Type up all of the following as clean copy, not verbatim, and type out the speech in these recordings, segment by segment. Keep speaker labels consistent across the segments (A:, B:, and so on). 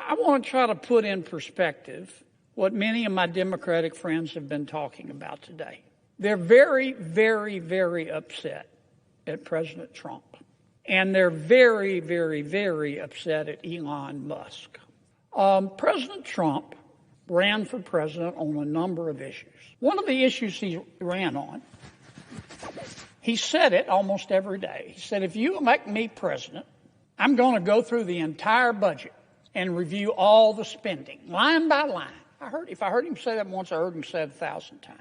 A: I want to try to put in perspective what many of my Democratic friends have been talking about today. They're very, very, very upset at President Trump. And they're very, very, very upset at Elon Musk. President Trump ran for president on a number of issues. One of the issues he ran on, he said it almost every day. He said, if you elect me president, I'm going to go through the entire budget and review all the spending, line by line. If I heard him say that once, I heard him say it 1,000 times.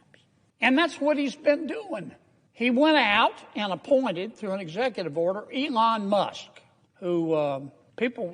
A: And that's what he's been doing. He went out and appointed, through an executive order, Elon Musk, who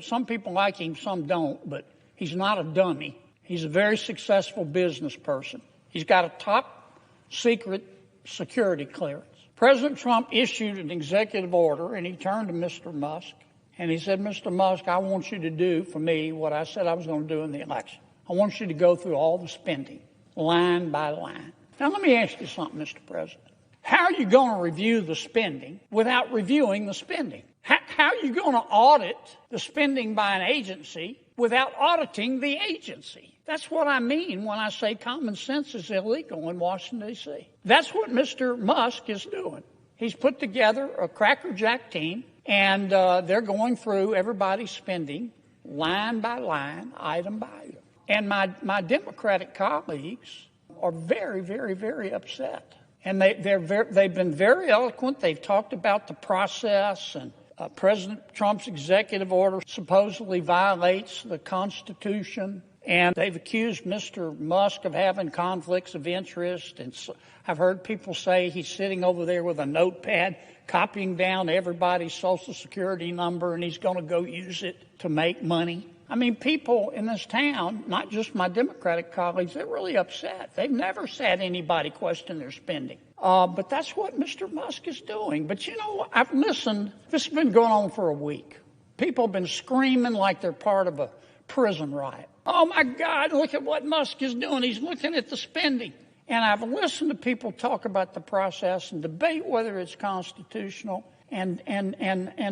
A: some people like him, some don't, but he's not a dummy. He's a very successful business person. He's got a top secret security clearance. President Trump issued an executive order, and he turned to Mr. Musk, and he said, Mr. Musk, I want you to do for me what I said I was going to do in the election. I want you to go through all the spending, line by line. Now, let me ask you something, Mr. President. How are you going to review the spending without reviewing the spending? How are you going to audit the spending by an agency without auditing the agency? That's what I mean when I say common sense is illegal in Washington, D.C. That's what Mr. Musk is doing. He's put together a crackerjack team, and they're going through everybody's spending line by line, item by item. And my Democratic colleagues are very, very, very upset. And they've been very eloquent. They've talked about the process, and President Trump's executive order supposedly violates the Constitution. And they've accused Mr. Musk of having conflicts of interest. And so I've heard people say he's sitting over there with a notepad, copying down everybody's Social Security number, and he's going to go use it to make money. I mean, people in this town, not just my Democratic colleagues, they're really upset. They've never said anybody question their spending. But that's what Mr. Musk is doing. But, you know, I've listened. This has been going on for a week. People have been screaming like they're part of a prison riot. Oh, my God, look at what Musk is doing. He's looking at the spending. And I've listened to people talk about the process and debate whether it's constitutional and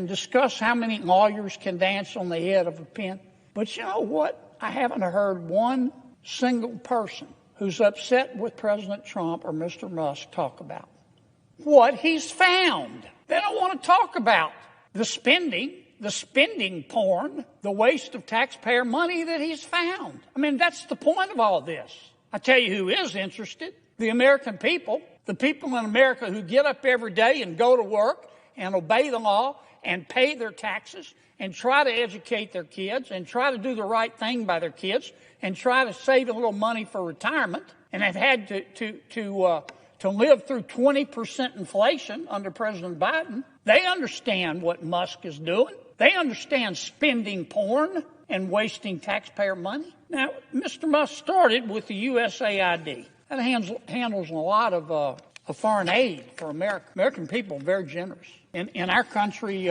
A: discuss how many lawyers can dance on the head of a pin. But you know what? I haven't heard one single person who's upset with President Trump or Mr. Musk talk about what he's found. They don't want to talk about the spending porn, the waste of taxpayer money that he's found. I mean, that's the point of all this. I tell you who is interested, the American people, the people in America who get up every day and go to work and obey the law and pay their taxes and try to educate their kids and try to do the right thing by their kids and try to save a little money for retirement and have had to live through 20% inflation under President Biden. They understand what Musk is doing. They understand spending porn and wasting taxpayer money. Now, Mr. Musk started with the USAID. That handles a lot of foreign aid for America. American people are very generous. In our country,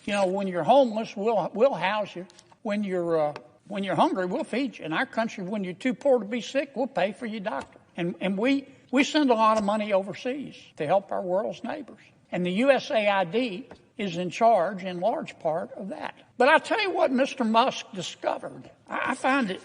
A: when you're homeless, we'll house you. When you're hungry, we'll feed you. In our country, when you're too poor to be sick, we'll pay for your doctor. And we send a lot of money overseas to help our world's neighbors. And the USAID is in charge, in large part, of that. But I'll tell you what Mr. Musk discovered. I find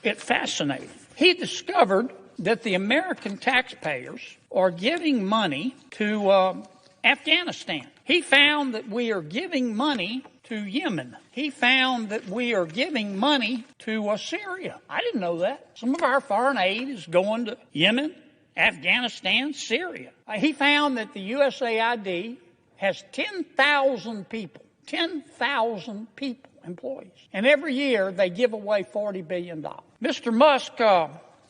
A: it fascinating. He discovered that the American taxpayers are giving money to Afghanistan. He found that we are giving money to Yemen. He found that we are giving money to Syria. I didn't know that. Some of our foreign aid is going to Yemen, Afghanistan, Syria. He found that the USAID has 10,000 people, employees. And every year they give away $40 billion. Mr. Musk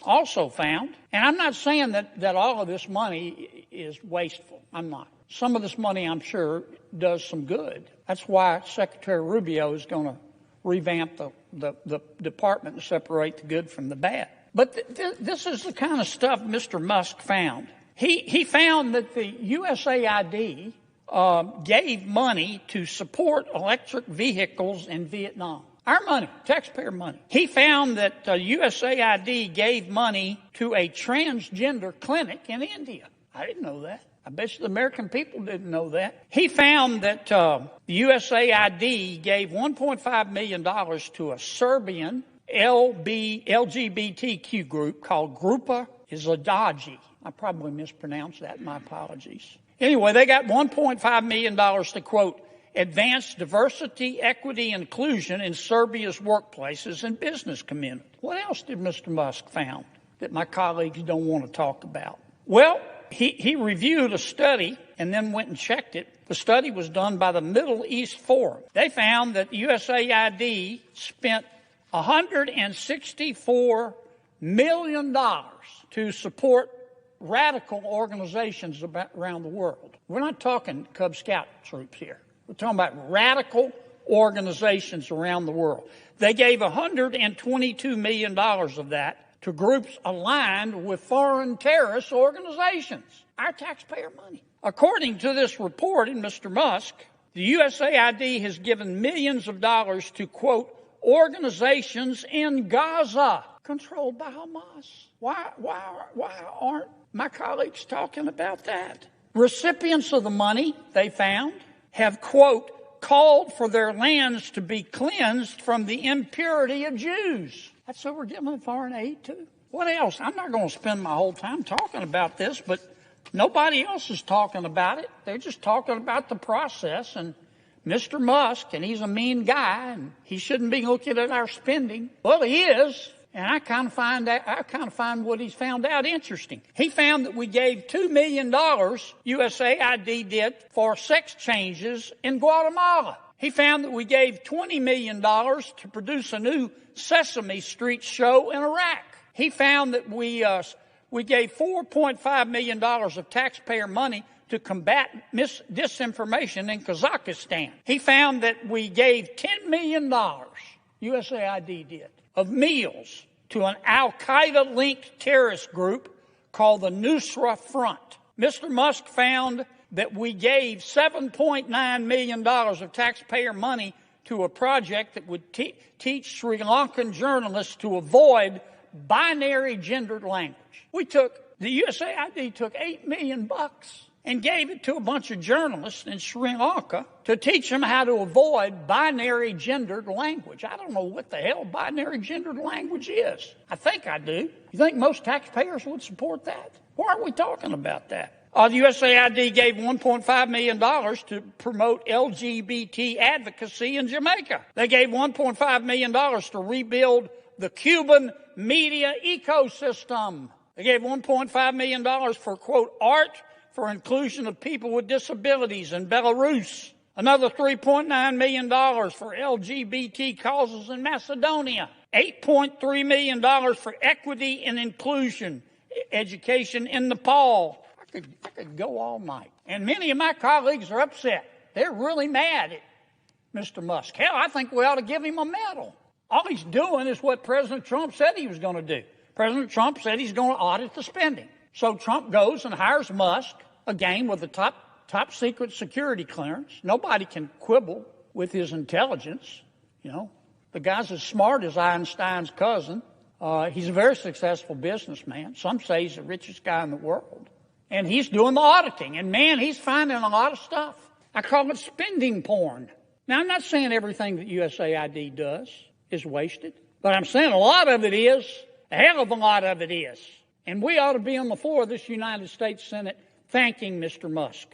A: also found, and I'm not saying that all of this money is wasteful. I'm not. Some of this money, I'm sure, does some good. That's why Secretary Rubio is going to revamp the department to separate the good from the bad. But this is the kind of stuff Mr. Musk found. He found that the USAID gave money to support electric vehicles in Vietnam. Our money, taxpayer money. He found that USAID gave money to a transgender clinic in India. I didn't know that. I bet you the American people didn't know that. He found that the USAID gave $1.5 million to a Serbian LGBTQ group called Grupa Izadaji. I probably mispronounced that. My apologies. Anyway, they got $1.5 million to, quote, advance diversity, equity, and inclusion in Serbia's workplaces and business community. What else did Mr. Musk found that my colleagues don't want to talk about? Well, he reviewed a study and then went and checked it. The study was done by the Middle East Forum. They found that USAID spent $164 million to support radical organizations around the world. We're not talking Cub Scout troops here. We're talking about radical organizations around the world. They gave $122 million of that to groups aligned with foreign terrorist organizations. Our taxpayer money. According to this report in Mr. Musk, the USAID has given millions of dollars to, quote, organizations in Gaza controlled by Hamas. Why aren't my colleagues talking about that? Recipients of the money, they found, have, quote, called for their lands to be cleansed from the impurity of Jews. That's who we're giving foreign aid to. What else? I'm not going to spend my whole time talking about this, but nobody else is talking about it. They're just talking about the process. And Mr. Musk, and he's a mean guy, and he shouldn't be looking at our spending. Well, he is. And I kind of find what he's found out interesting. He found that we gave $2 million, USAID did, for sex changes in Guatemala. He found that we gave $20 million to produce a new Sesame Street show in Iraq. He found that we gave $4.5 million of taxpayer money to combat disinformation in Kazakhstan. He found that we gave $10 million, USAID did, of meals to an al-Qaeda-linked terrorist group called the Nusra Front. Mr. Musk found that we gave $7.9 million of taxpayer money to a project that would teach Sri Lankan journalists to avoid binary gendered language. The USAID took $8 million and gave it to a bunch of journalists in Sri Lanka to teach them how to avoid binary gendered language. I don't know what the hell binary gendered language is. I think I do. You think most taxpayers would support that? Why aren't we talking about that? The USAID gave $1.5 million to promote LGBT advocacy in Jamaica. They gave $1.5 million to rebuild the Cuban media ecosystem. They gave $1.5 million for, quote, art for inclusion of people with disabilities in Belarus. Another $3.9 million for LGBT causes in Macedonia. $8.3 million for equity and inclusion education in Nepal. I could go all night. And many of my colleagues are upset. They're really mad at Mr. Musk. Hell, I think we ought to give him a medal. All he's doing is what President Trump said he was going to do. President Trump said he's going to audit the spending. So Trump goes and hires Musk, again with a top secret security clearance. Nobody can quibble with his intelligence. You know, the guy's as smart as Einstein's cousin. He's a very successful businessman. Some say he's the richest guy in the world. And he's doing the auditing. And, man, he's finding a lot of stuff. I call it spending porn. Now, I'm not saying everything that USAID does is wasted. But I'm saying a lot of it is. A hell of a lot of it is. And we ought to be on the floor of this United States Senate thanking Mr. Musk.